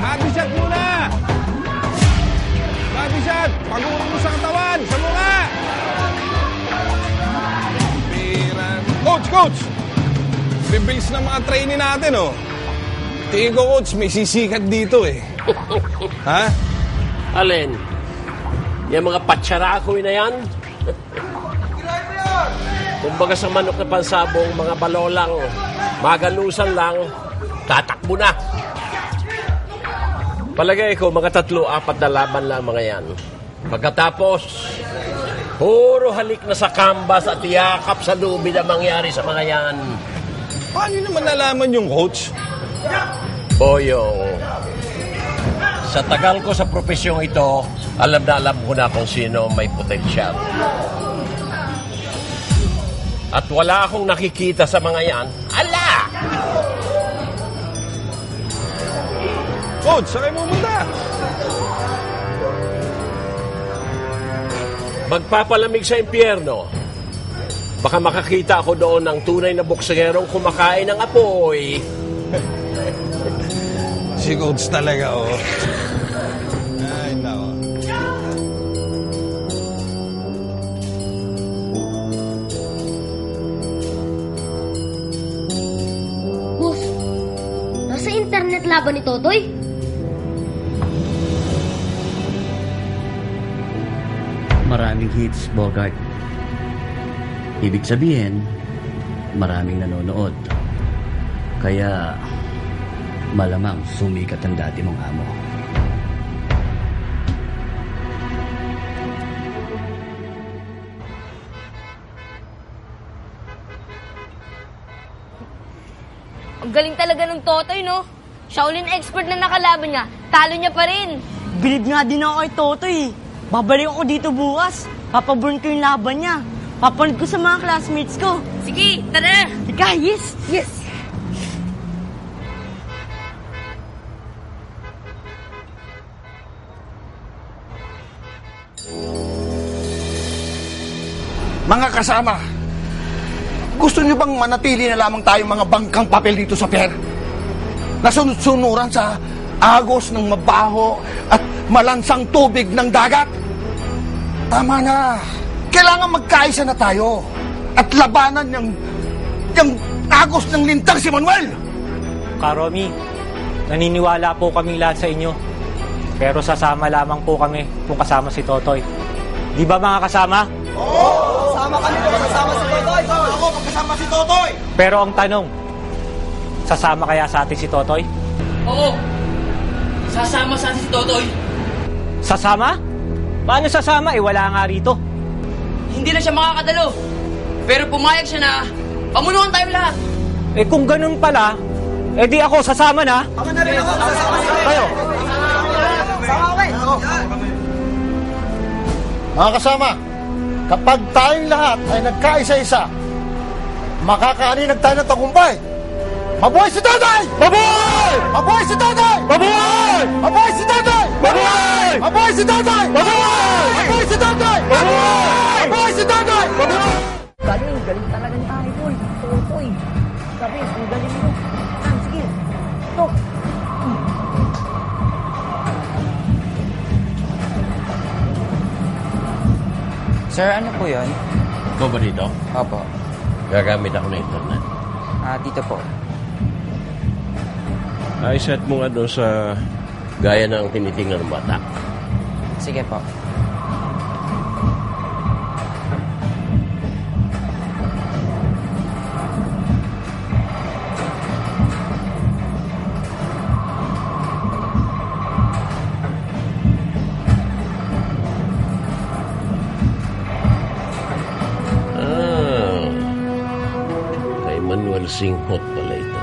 Body shot muna! Body shot! Pag-uulong mo sa katawan! Sa mukha! Coach! Bibilis ng mga trainee natin, oh. Tingin ko, Coach, may sisikat dito, eh. Ha? Alin? Yung mga patsarakoy na yan? Kumbaga sa manok na pansabong, mga balolang, magalusan lang, tatakbo na. Palagay ko, mga 3-4 na laban lang mga yan. Pagkatapos, puro halik na sa kambas at yakap sa lubi na mangyari sa mga yan. Paano naman nalaman yung coach? Boyong, sa tagal ko sa profesyong ito, alam na alam ko na kung sino may potensyal. At wala akong nakikita sa mga yan. Ala! Coach, saan kayo pumunta? Magpapalamig sa impyerno. Baka makakita ako doon ng tunay na bokserong kumakain ng apoy. Si Coach talaga, oh. Ay, nako. Boss, nasa internet laban ni Totoy? Maraming hits, Bogart. Ibig sabihin, maraming nanonood. Kaya, malamang sumikat ang dati mong amo. Ang galing talaga ng Totoy, no? Shaolin expert na nakalaban niya, talo niya pa rin. Bilib nga din ako kay Totoy. Babalik ako dito bukas. Papaburn ko yung laban niya. Papanood ko sa mga classmates ko. Sige, tara! Ika, yes! Yes! Mga kasama, gusto niyo bang manatili na lamang tayong mga bangkang papel dito sa pier? Nasunod-sunuran sa agos ng mabaho at malansang tubig ng dagat? Tama na. Kailangan magkaisa na tayo at labanan yung agos ng lintang si Manuel. Karomi, naniniwala po kaming lahat sa inyo. Pero sasama lamang po kami kung kasama si Totoy. Di ba mga kasama? Kasama kami kung kasama si Totoy. Ako magkasama si Totoy. Pero ang tanong, sasama kaya sa atin si Totoy? Oo. Sasama sa atin si Totoy. Sasama? Paano sasama? Wala nga rito. Hindi na siya makakadalo. Pero pumayag siya na pamunuan tayo lahat. Kung ganun pala, di ako sasama na. Ako na rin ako. Kasama si Kayo. Mga kasama, kapag tayong lahat ay nagkaisa-isa, makakaaninag tayo ng tagumpay. Mabuhay si Totoy! Mabuhay! Mabuhay si Totoy! Mabuhay! Mabuhay si Totoy! Mabuhay! Mabuhay si Totoy! Mabuhay! Mabuhay si Totoy! Mabuhay! Mabuhay si Totoy! Mabuhay! Galing talaga ni Idol. Totoy. Sabi, ang galing mo. Sige. Tok. Sir, ano po yun? Ikaw ba dito? Opo. Gagamit ako ng internet. Dito po. Ay, set mo nga doon sa gaya ng tinitingnan ng bata. Sige po. Kay Manuel Singhot pala ito.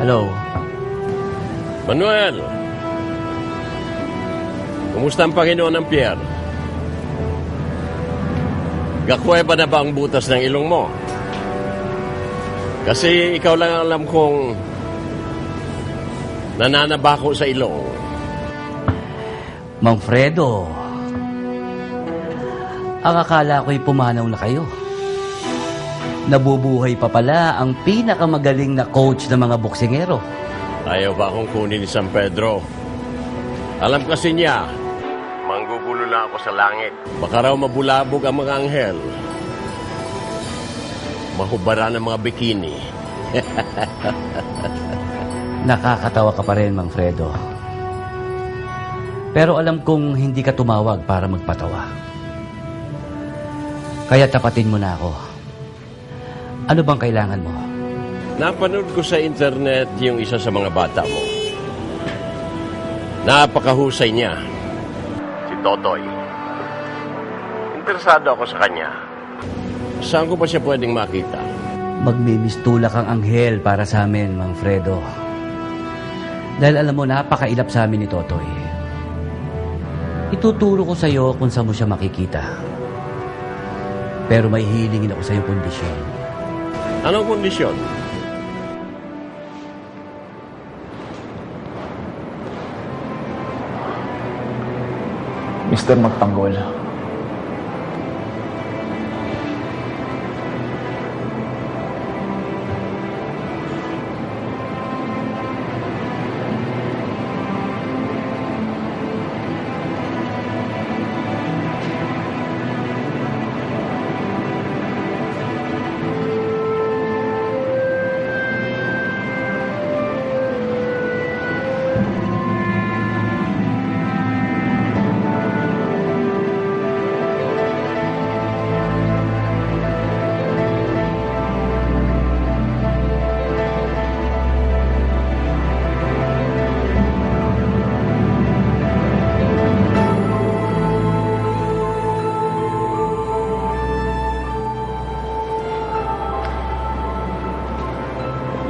Hello? Manuel! Kumusta ang Panginoon ng Pierre? Gakweba na ba ang butas ng ilong mo? Kasi ikaw lang ang alam kong nananabako sa ilong. Mang Fredo, ang akala ko'y pumanaw na kayo. Nabubuhay pa pala ang pinakamagaling na coach ng mga boksingero. Ayaw ba akong kunin ni San Pedro? Alam kasi niya, manggugulo lang ako sa langit. Baka raw mabulabog ang mga anghel. Mahubara ng mga bikini. Nakakatawa ka pa rin, Mang Fredo. Pero alam kong hindi ka tumawag para magpatawa. Kaya tapatin mo na ako. Ano bang kailangan mo? Napanood ko sa internet yung isa sa mga bata mo. Napakahusay niya. Si Totoy. Interesado ako sa kanya. Saan ko ba siya pwedeng makita? Magmimistula kang anghel para sa amin, Mang Fredo. Dahil alam mo, napakailap sa amin ni Totoy. Ituturo ko sa'yo kung saan mo siya makikita. Pero may hilingin ako sa'yo kondisyon. Anong kondisyon? Mr. Magtanggol.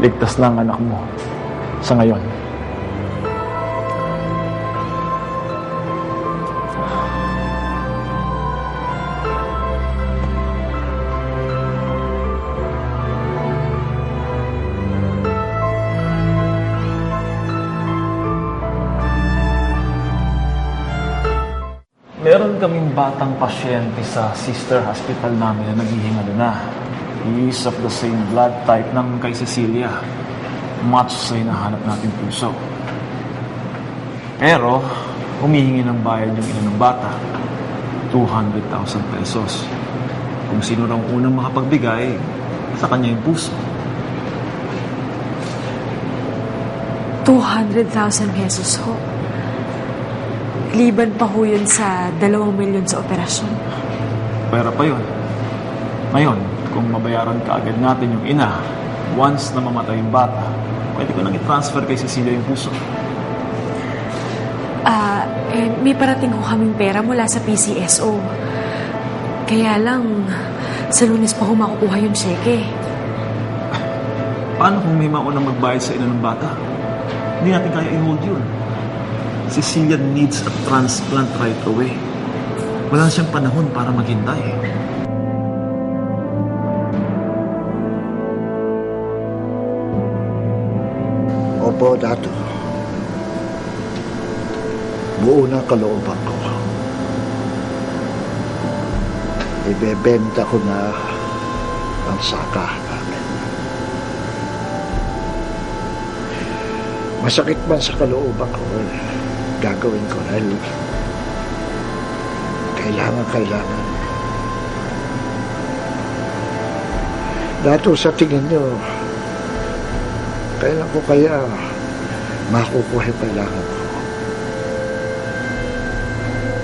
Ligtas na ang anak mo sa ngayon. Meron kaming batang pasyente sa sister hospital namin na naghihingalo na. He is of the same blood type ng kay Cecilia. Match sa hinahanap natin puso. Pero, humihingi ng bayad yung ina ng bata. 200,000 pesos. Kung sino raw unang makapagbigay, sa kanya yung puso. 200,000 pesos ho. Liban pa ho yun sa 2 milyon sa operasyon. Pera pa yun. Ngayon, kung mabayaran ka agad natin yung ina, once na mamatay yung bata, pwede ko nang i-transfer kay Cecilia yung puso. May parating ho kaming pera mula sa PCSO. Kaya lang, sa Lunes pa ho makukuha yung cheque. Paano kung may maunang magbayad sa ina ng bata? Hindi natin kaya i-hold yun. Cecilia needs a transplant right away. Wala siyang panahon para maghintay. Opo, Dato. Buo na kalooban ko. Ibebenta ko na ang saka namin. Masakit man sa kalooban ko, gagawin ko dahil kailangan. Dato, sa tingin nyo, kailan ko kaya makukuha yung kailangan ko?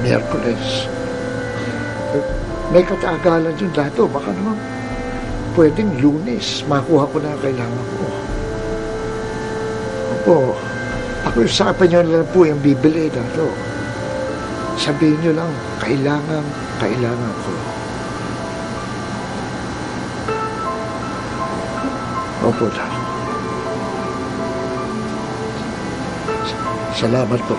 Miyerkules. May katagalan yung Dato. Baka naman pwedeng Lunes makuha ko na ang kailangan ko. Opo, ako yung sa nyo lang po yung bibili, Dato. Sabihin nyo lang, kailangan ko. Opo, Dato. Salamat po.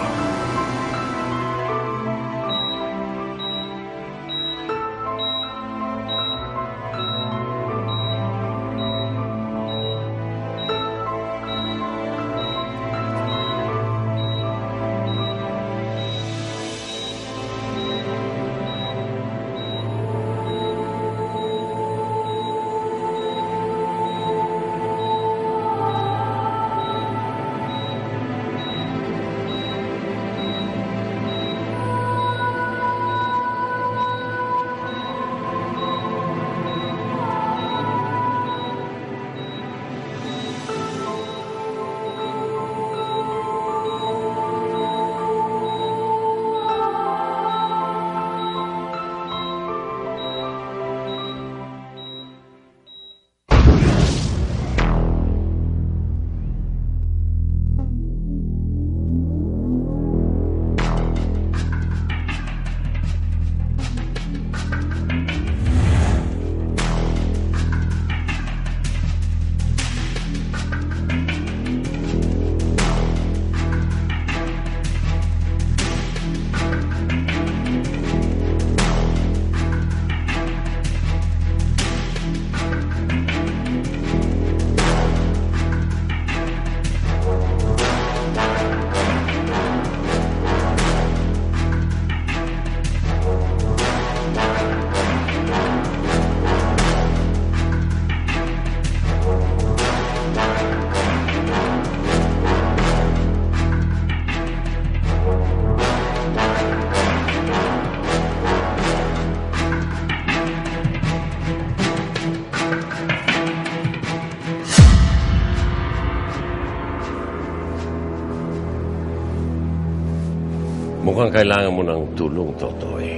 Mukhang kailangan mo ng tulong, Totoy.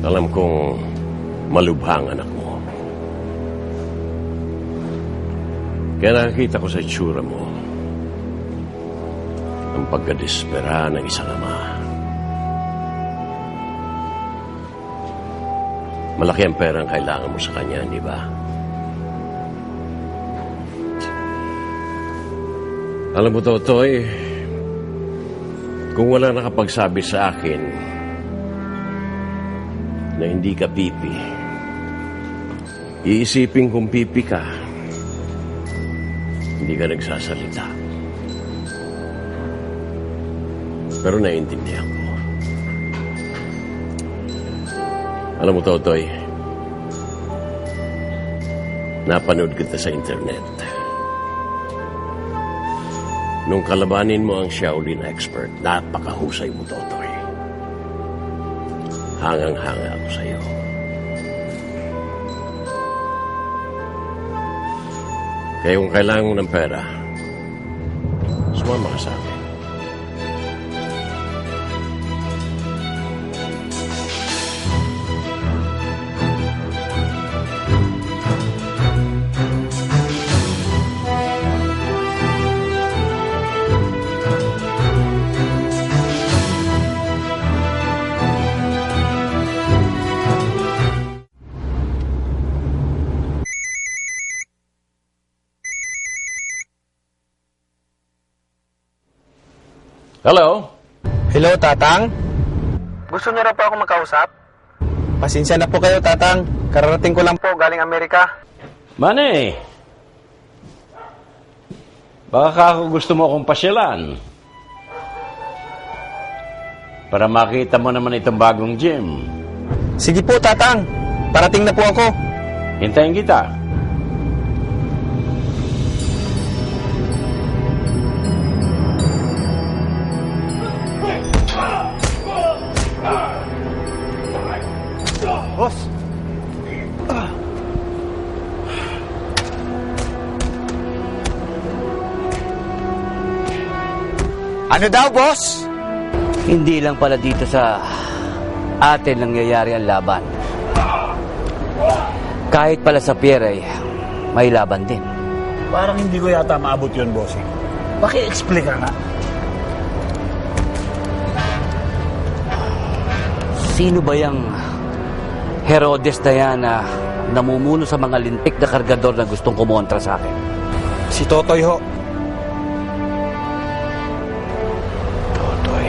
Alam kong malubhang anak mo. Kaya nakakita ko sa itsura mo ang pagkadespera ng isang ama. Malaki ang perang kailangan mo sa kanya, di ba? Alam mo, Totoy, kung wala nakapagsabi sa akin na hindi ka pipi, iisipin kung pipi ka, hindi ka nagsasalita. Pero naiintindihan ko. Alam mo, Totoy, napanood kita sa internet. Nung kalabanin mo ang Shaolin expert, napakahusay mo, Totoy. Hangang-hanga ako sa'yo. Kaya kung kailangan mo ng pera, sumama ka sa akin. Hello? Hello, Tatang? Gusto niyo na po ako magkausap? Pasensya na po kayo, Tatang. Kararating ko lang po galing Amerika. Mane, baka ako gusto mo akong pasyalan para makita mo naman itong bagong gym. Sige po, Tatang. Parating na po ako. Hintayin kita. Boss! Ano daw, boss? Hindi lang pala dito sa atin nangyayari ang laban. Kahit pala sa pier ay may laban din. Parang hindi ko yata maabot yun, bossing. Paki-explain ka nga. Sino ba yung Herodes na yan na namumuno sa mga lintik na kargador na gustong kumontra sa akin? Si Totoy ho. Totoy.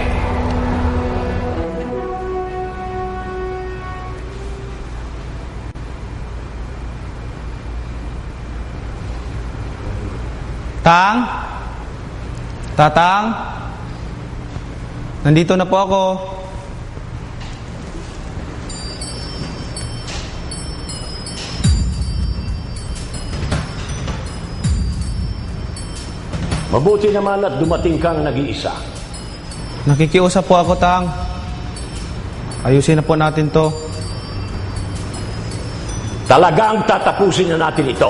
Tang? Tatang? Nandito na po ako. Mabuti naman at dumating kang nag-iisa. Nakikiusap po ako, Tang. Ayusin na po natin to. Talagang tatapusin na natin ito.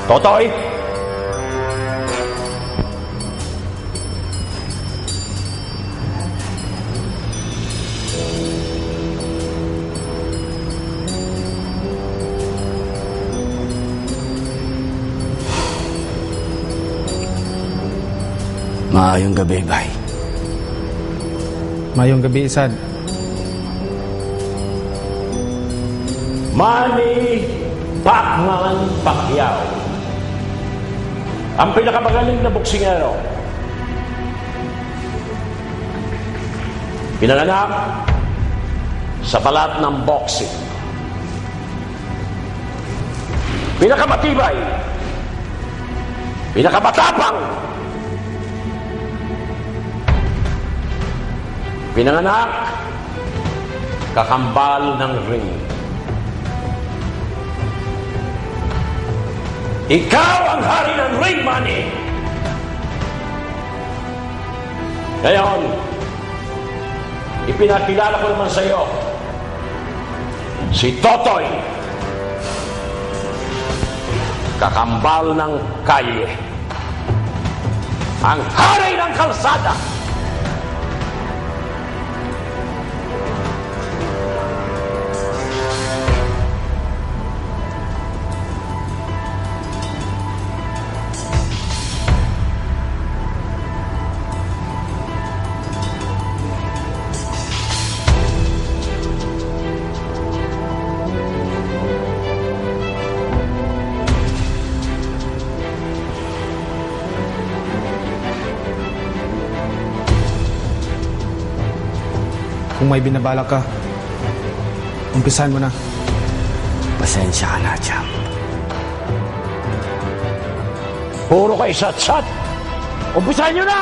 Totoy? Maayong gabi, Bay. Mayong gabi, Isad. Manny Pacman Pacquiao, ang pinakamagaling na boksingero. Pinanganak sa balat ng boxing. Pinakamatibay, pinakamatapang, pinanganak kakambal ng ring. Ikaw ang hari ng ring, Manny. Ngayon, ipinakilala ko naman sa iyo si Totoy, kakambal ng kalye. ang hari ng kalsada. Kung may binabalak ka, umpisahan mo na. Pasensya ka na, Champ. Puro kayo sat-sat. Umpisahan nyo na!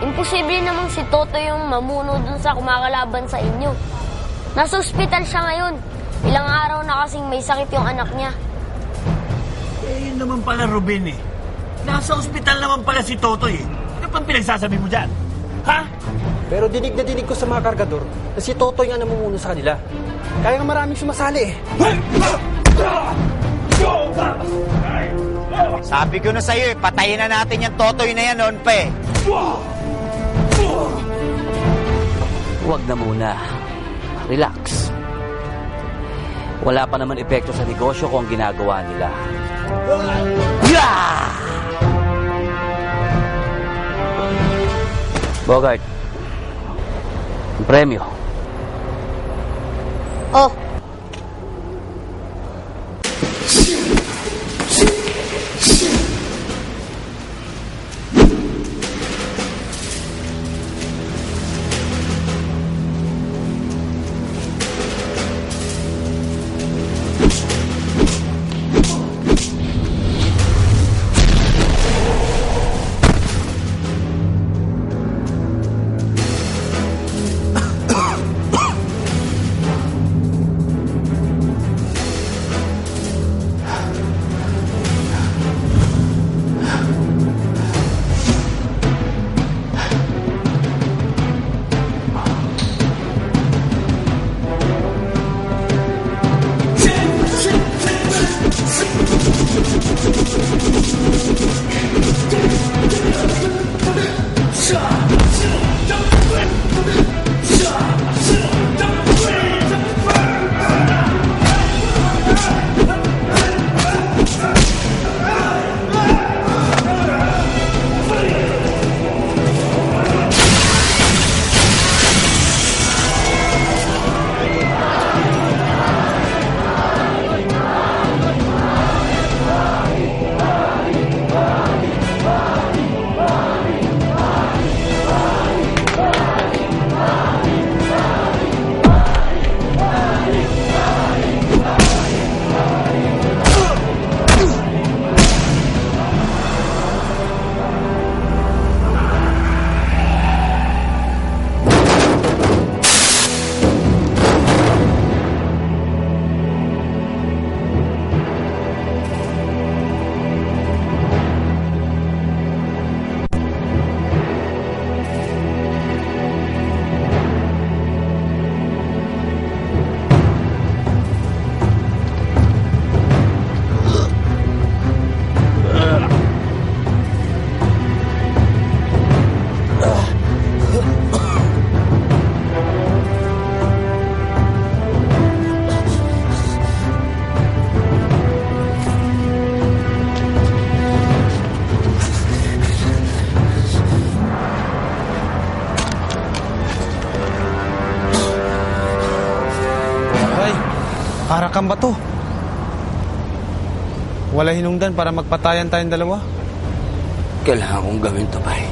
Imposible namang si Toto yung mamuno dun sa kumakalaban sa inyo. Nasa ospital siya ngayon. Ilang araw na kasing may sakit yung anak niya. Eh, yun naman pala, Ruben eh. Nasa ospital naman pala si Toto eh. Ano pang pinagsasabi mo dyan? Ha? Pero dinig na dinig ko sa mga kargador na si Totoy nga namumuno sa kanila. Kaya nga maraming sumasali eh. Sabi ko na sa'yo eh, patayin na natin yung Totoy na yan noon pa eh. Huwag na muna. Relax. Wala pa naman epekto sa negosyo kung ang ginagawa nila. Bogart, ang premyo. Oh. Para kang bato. Wala hinungdan para magpatayan tayong dalawa. Kailangan kong gawin to, Bay.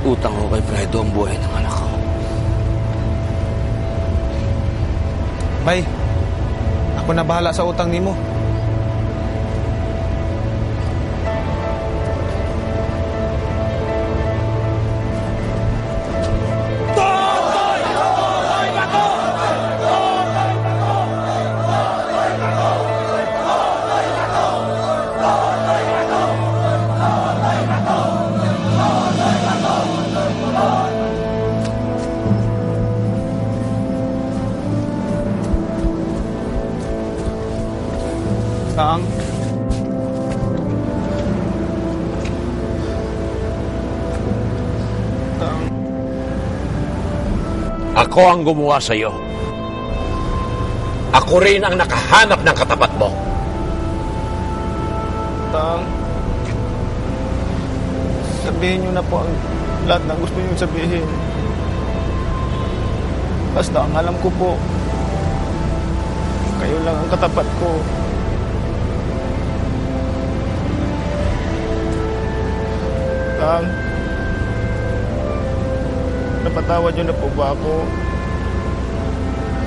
Utang ko kay Fredo ang buhay ng anak ko. Bay, ako na bahala sa utang nimo. Tang. Tang. Ako ang gumawa sa'yo. Ako rin ang nakahanap ng katapat mo. Tang. Sabihin niyo na po ang lahat ng gusto niyo sabihin. Basta ang alam ko po, kayo lang ang katapat ko. Tang, napatawad niyo na po ba ako?